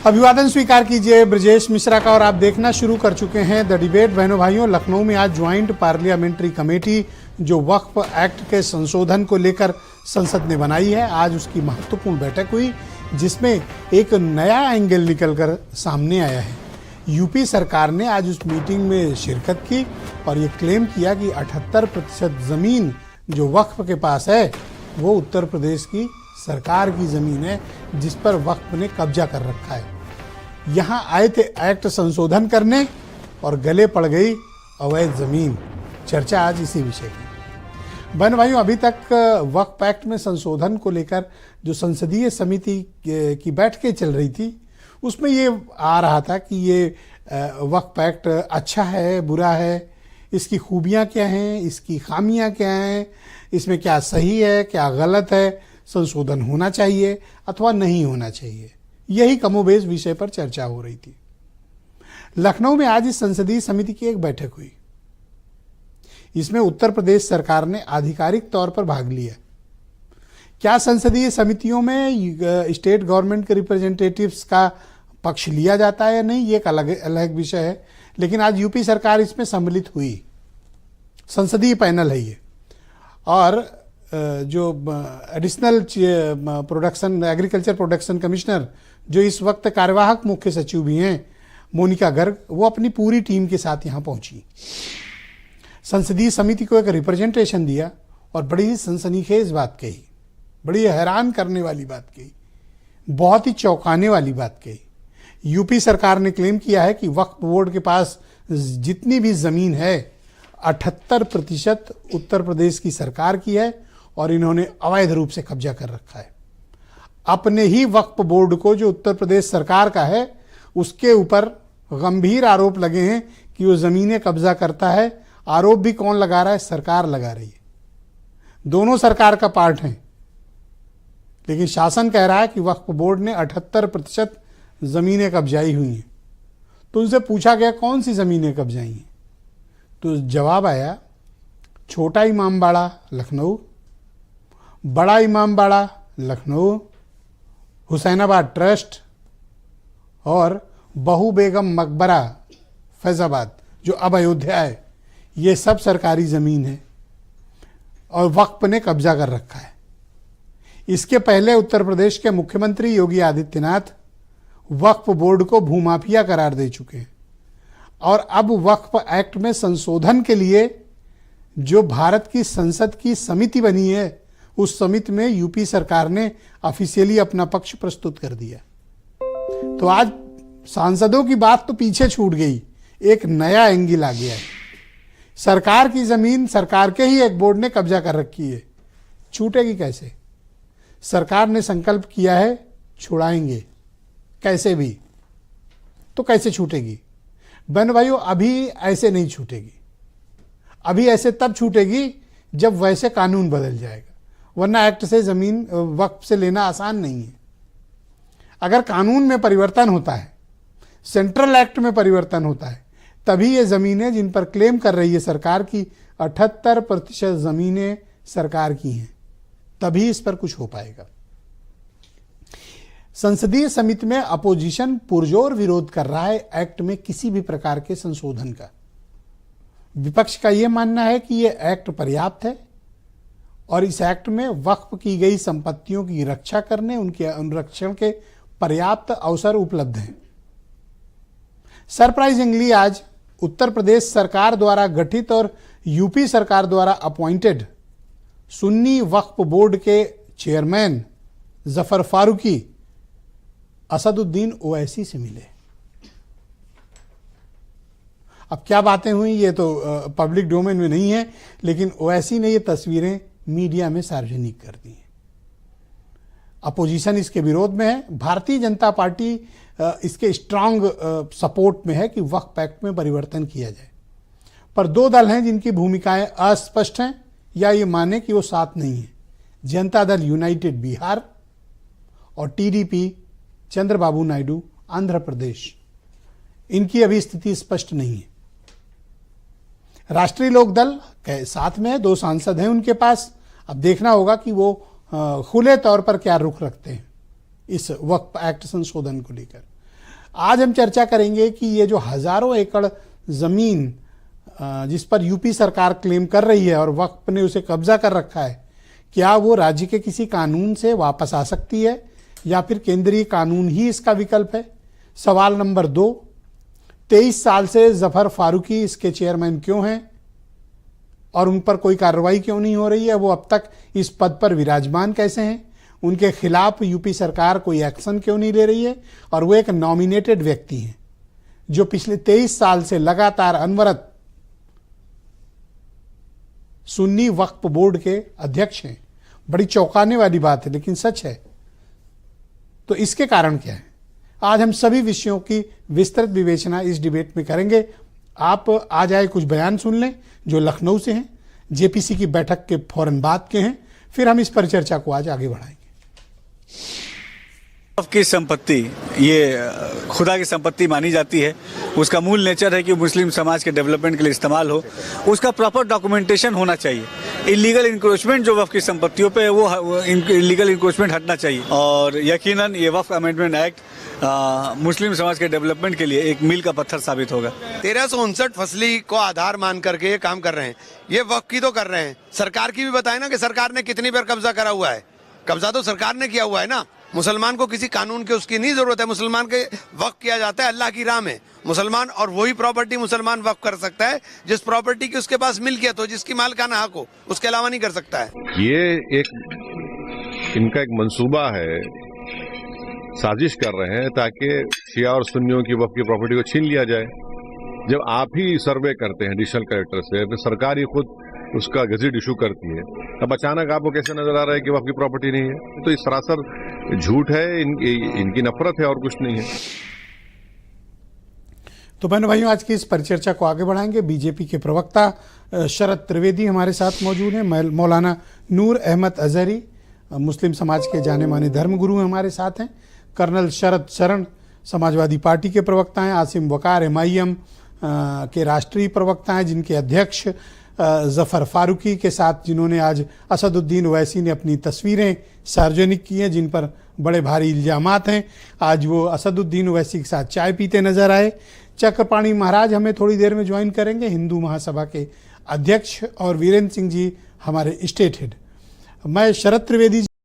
अभिवादन स्वीकार कीजिए ब्रजेश मिश्रा का और आप देखना शुरू कर चुके हैं द डिबेट। बहनों भाइयों, लखनऊ में आज ज्वाइंट पार्लियामेंट्री कमेटी जो वक्फ एक्ट के संशोधन को लेकर संसद ने बनाई है, आज उसकी महत्वपूर्ण बैठक हुई जिसमें एक नया एंगल निकलकर सामने आया है। यूपी सरकार ने आज उस मीटिंग में शिरकत की और ये क्लेम किया कि 78% ज़मीन जो वक्फ के पास है वो उत्तर प्रदेश की सरकार की ज़मीन है जिस पर वक्फ ने कब्जा कर रखा है। यहाँ आए थे एक्ट संशोधन करने और गले पड़ गई अवैध ज़मीन। चर्चा आज इसी विषय की। बहन भाइयों, अभी तक वक्फ एक्ट में संशोधन को लेकर जो संसदीय समिति की बैठकें चल रही थी उसमें ये आ रहा था कि ये वक्फ एक्ट अच्छा है, बुरा है, इसकी खूबियाँ क्या हैं, इसकी खामियाँ क्या हैं, इसमें क्या सही है, क्या गलत है, संशोधन होना चाहिए अथवा नहीं होना चाहिए। यही कमोबेश विषय पर चर्चा हो रही थी। लखनऊ में आज इस संसदीय समिति की एक बैठक हुई। इसमें उत्तर प्रदेश सरकार ने आधिकारिक तौर पर भाग लिया। क्या संसदीय समितियों में स्टेट गवर्नमेंट के रिप्रेजेंटेटिव्स का पक्ष लिया जाता है या नहीं, ये एक अलग विषय है, लेकिन आज यूपी सरकार इसमें सम्मिलित हुई। संसदीय पैनल है ये। और जो additional production agriculture production commissioner जो इस वक्त कार्यवाहक मुख्य सचिव भी हैं, मोनिका गर्ग, वो अपनी पूरी टीम के साथ यहाँ पहुंची। संसदीय समिति को एक रिप्रेजेंटेशन दिया और बड़ी ही सनसनीखेज बात कही, बड़ी हैरान करने वाली बात कही, बहुत ही चौंकाने वाली बात कही। यूपी सरकार ने क्लेम किया है कि वक्फ बोर्ड के पास जितनी भी ज़मीन है 78% उत्तर प्रदेश की सरकार की है और इन्होंने अवैध रूप से कब्जा कर रखा है। अपने ही वक्फ बोर्ड को जो उत्तर प्रदेश सरकार का है उसके ऊपर गंभीर आरोप लगे हैं कि वो ज़मीनें कब्जा करता है। आरोप भी कौन लगा रहा है? सरकार लगा रही है। दोनों सरकार का पार्ट हैं, लेकिन शासन कह रहा है कि वक्फ बोर्ड ने 78% ज़मीनें कब्जाई हुई हैं। तो उनसे पूछा गया कौन सी ज़मीनें कब्जाई हैं, तो जवाब आया छोटा इमामबाड़ा लखनऊ, बड़ा इमामबाड़ा लखनऊ, हुसैनाबाद ट्रस्ट और बहू बेगम मकबरा फैज़ाबाद जो अब अयोध्या है, ये सब सरकारी ज़मीन है और वक्फ ने कब्जा कर रखा है। इसके पहले उत्तर प्रदेश के मुख्यमंत्री योगी आदित्यनाथ वक्फ बोर्ड को भूमाफिया करार दे चुके हैं और अब वक्फ एक्ट में संशोधन के लिए जो भारत की संसद की समिति बनी है उस समिति में यूपी सरकार ने ऑफिशियली अपना पक्ष प्रस्तुत कर दिया। तो आज सांसदों की बात तो पीछे छूट गई, एक नया एंगल आ गया है। सरकार की जमीन सरकार के ही एक बोर्ड ने कब्जा कर रखी है, छूटेगी कैसे? सरकार ने संकल्प किया है छुड़ाएंगे कैसे भी, तो कैसे छूटेगी? बहन भाइयों, अभी ऐसे नहीं छूटेगी। अभी ऐसे तब छूटेगी जब वैसे कानून बदल जाएगा, वरना एक्ट से ज़मीन वक्फ से लेना आसान नहीं है। अगर कानून में परिवर्तन होता है, सेंट्रल एक्ट में परिवर्तन होता है, तभी ये ज़मीनें जिन पर क्लेम कर रही है सरकार की 78% ज़मीनें सरकार की हैं, तभी इस पर कुछ हो पाएगा। संसदीय समिति में अपोजिशन पुरजोर विरोध कर रहा है एक्ट में किसी भी प्रकार के संशोधन का। विपक्ष का यह मानना है कि यह एक्ट पर्याप्त है और इस एक्ट में वक्फ की गई संपत्तियों की रक्षा करने, उनके अनुरक्षण के पर्याप्त अवसर उपलब्ध हैं। सरप्राइजिंगली आज उत्तर प्रदेश सरकार द्वारा गठित और यूपी सरकार द्वारा अपॉइंटेड सुन्नी वक्फ बोर्ड के चेयरमैन जफर फारूकी असदुद्दीन ओवैसी से मिले। अब क्या बातें हुई ये तो पब्लिक डोमेन में नहीं है, लेकिन ओवैसी ने ये तस्वीरें मीडिया में सार्वजनिक कर दी हैं। अपोजिशन इसके विरोध में है। भारतीय जनता पार्टी इसके स्ट्रांग सपोर्ट में है कि वक्फ एक्ट में परिवर्तन किया जाए, पर दो दल हैं जिनकी भूमिकाएं अस्पष्ट हैं या ये माने कि वो साथ नहीं है। जनता दल यूनाइटेड बिहार और टीडीपी चंद्रबाबू नायडू आंध्र प्रदेश, इनकी अभी स्थिति स्पष्ट नहीं है। राष्ट्रीय लोकदल के साथ में 2 सांसद हैं उनके पास। अब देखना होगा कि वो खुले तौर पर क्या रुख रखते हैं इस वक्फ एक्ट संशोधन को लेकर। आज हम चर्चा करेंगे कि ये जो हजारों एकड़ जमीन जिस पर यूपी सरकार क्लेम कर रही है और वक्फ ने उसे कब्जा कर रखा है, क्या वो राज्य के किसी कानून से वापस आ सकती है या फिर केंद्रीय कानून ही इसका विकल्प है। सवाल नंबर 2, 23 साल से जफर फारूकी इसके चेयरमैन क्यों हैं और उन पर कोई कार्रवाई क्यों नहीं हो रही है? वो अब तक इस पद पर विराजमान कैसे हैं? उनके खिलाफ यूपी सरकार कोई एक्शन क्यों नहीं ले रही है? और वो एक नॉमिनेटेड व्यक्ति हैं जो पिछले 23 साल से लगातार अनवरत सुन्नी वक्फ बोर्ड के अध्यक्ष हैं। बड़ी चौंकाने वाली बात है लेकिन सच है। तो इसके कारण क्या है? आज हम सभी विषयों की विस्तृत विवेचना इस डिबेट में करेंगे। आप आज आए कुछ बयान सुन लें जो लखनऊ से हैं, जेपीसी की बैठक के फौरन बाद के हैं, फिर हम इस पर चर्चा को आज आगे बढ़ाएंगे। वक्फ की संपत्ति ये खुदा की संपत्ति मानी जाती है। उसका मूल नेचर है कि मुस्लिम समाज के डेवलपमेंट के लिए इस्तेमाल हो। उसका प्रॉपर डॉक्यूमेंटेशन होना चाहिए। इलीगल इंक्रोचमेंट जो वक्फ की संपत्तियों पे है वो इलीगल इंक्रोचमेंट हटना चाहिए। और यकीनन ये वक्फ अमेंडमेंट एक्ट मुस्लिम समाज के डेवलपमेंट के लिए एक मील का पत्थर साबित होगा। 1359 फसली को आधार मान करके ये काम कर रहे हैं। ये वक्फ की तो कर रहे हैं, सरकार की भी बताए ना कि सरकार ने कितनी बार कब्जा करा हुआ है। कब्जा तो सरकार ने किया हुआ है ना। मुसलमान को किसी कानून के उसकी नहीं जरूरत है। मुसलमान के वक्फ किया जाता है अल्लाह की राह में। मुसलमान और वही प्रॉपर्टी मुसलमान वक्फ कर सकता है जिस प्रॉपर्टी की उसके पास मिल्कियत हो, जिसकी मालिकाना हक हो, उसके अलावा नहीं कर सकता है। ये एक इनका एक मंसूबा है, साजिश कर रहे हैं ताकि शिया और सुन्नियों की वक्फ की प्रॉपर्टी को छीन लिया जाए। जब आप ही सर्वे करते हैं एडिशनल कलेक्टर से, फिर सरकार ही खुद उसका गजट इशू करती है, अब अचानक आपको कैसे नजर आ रहा है कि वक्फ की प्रॉपर्टी नहीं है? तो ये सरासर झूठ है, इनकी नफरत है और कुछ नहीं है। तो बहनों भाइयों, आज की इस परिचर्चा को आगे बढ़ाएंगे। बीजेपी के प्रवक्ता शरद त्रिवेदी हमारे साथ मौजूद हैं। मौलाना नूर अहमद अजहरी मुस्लिम समाज के जाने माने धर्मगुरु हमारे साथ हैं। कर्नल शरद शरण समाजवादी पार्टी के प्रवक्ता हैं। आसिम वकार MIM के राष्ट्रीय प्रवक्ता हैं, जिनके अध्यक्ष जफर फारूकी के साथ जिन्होंने आज असदुद्दीन ओवैसी ने अपनी तस्वीरें सार्वजनिक की हैं जिन पर बड़े भारी इल्जामात हैं। आज वो असदुद्दीन ओवैसी के साथ चाय पीते नजर आए। चक्रपाणी महाराज हमें थोड़ी देर में ज्वाइन करेंगे, हिंदू महासभा के अध्यक्ष, और वीरेंद्र सिंह जी हमारे स्टेट हेड। मैं शरद त्रिवेदी